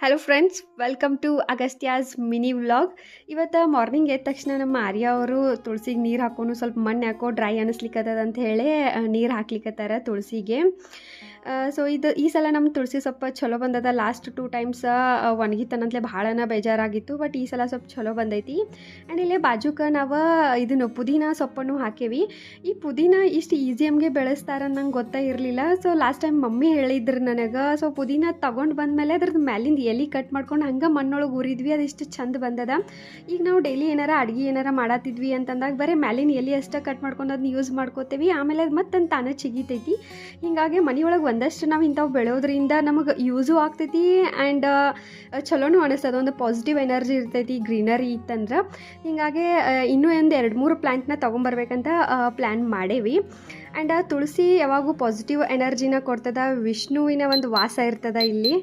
Hello friends, welcome to Agastya's mini vlog. ಇವತ್ತು morning ಎದ್ದ ತಕ್ಷಣ ನಮ್ಮ ಆರ್ಯ ಅವರು ತುಳಸಿಗೆ ನೀರು ಹಾಕೊಂಡು ಸ್ವಲ್ಪ ಮಣ್ಣು ಹಾಕೋ ಡ್ರೈ ಅನ್ನಿಸ್ಲಿಕ್ಕತ್ತದ ಅಂತ ಹೇಳಿ ನೀರು ಹಾಕ್ಲಿಕ್ಕತ್ತಾರ ತುಳಸಿಗೆ. ಸೊ ಈ ಸಲ ನಮ್ಮ ತುಳಸಿ ಸ್ವಲ್ಪ ಚಲೋ ಬಂದದ. ಲಾಸ್ಟ್ 2 ಟೈಮ್ಸ್ ಒಣಗಿತನಂತಲೇ ಭಾಳನ ಬೇಜಾರಾಗಿತ್ತು. ಬಟ್ ಈ ಸಲ ಸ್ವಲ್ಪ ಚಲೋ ಬಂದೈತಿ. ಆ್ಯಂಡ್ ಇಲ್ಲೇ ಬಾಜುಕ ನಾವು ಇದನ್ನು ಪುದೀನ ಸೊಪ್ಪನ್ನು ಹಾಕೇವಿ. ಈ ಪುದೀನ ಇಷ್ಟು ಈಸಿಯಮ್ಗೆ ಬೆಳೆಸ್ತಾರ ನಂಗೆ ಗೊತ್ತೇ ಇರಲಿಲ್ಲ. ಸೊ ಲಾಸ್ಟ್ ಟೈಮ್ ಮಮ್ಮಿ ಹೇಳಿದ್ರು ನನಗೆ. ಸೊ ಪುದೀನ ತೊಗೊಂಡು ಬಂದಮೇಲೆ ಅದ್ರದ್ದು ಮ್ಯಾಲಿಂದ ಎಲೆ ಕಟ್ ಮಾಡ್ಕೊಂಡು ಹಂಗೆ ಮಣ್ಣೊಳಗೆ ಉರಿದ್ವಿ. ಅದಿಷ್ಟು ಚಂದ ಬಂದದ. ಈಗ ನಾವು ಡೈಲಿ ಅಡುಗೆ ಏನಾರ ಮಾಡತ್ತಿದ್ವಿ ಅಂತಂದಾಗ ಬರೀ ಮ್ಯಾಲಿನ ಎಲೆ ಅಷ್ಟೇ ಕಟ್ ಮಾಡ್ಕೊಂಡು ಅದನ್ನ ಯೂಸ್ ಮಾಡ್ಕೋತೀವಿ. ಆಮೇಲೆ ಅದು ಮತ್ತೆ ತಾನೇ ಚಿಗಿತೈತಿ. ಹೀಗಾಗಿ ಮನೆಯೊಳಗೆ ಒಂದಷ್ಟು ನಾವು ಇಂಥವು ಬೆಳೆಯೋದ್ರಿಂದ ನಮಗೆ ಯೂಸು ಆಗ್ತೈತಿ ಆ್ಯಂಡ್ ಚಲೋನು ಅನಿಸ್ತದ. ಒಂದು ಪಾಸಿಟಿವ್ ಎನರ್ಜಿ ಇರ್ತೈತಿ ಗ್ರೀನರಿ ಇತ್ತಂದ್ರೆ. ಹೀಗಾಗಿ ಇನ್ನೂ ಒಂದು 2-3 ಪ್ಲ್ಯಾಂಟ್ನ ತೊಗೊಂಬರ್ಬೇಕಂತ ಪ್ಲ್ಯಾನ್ ಮಾಡೇವಿ. ಆ್ಯಂಡ್ ತುಳಸಿ ಯಾವಾಗೂ ಪಾಸಿಟಿವ್ ಎನರ್ಜಿನ ಕೊಡ್ತದ. ವಿಷ್ಣುವಿನ ಒಂದು ವಾಸ ಇರ್ತದ ಇಲ್ಲಿ.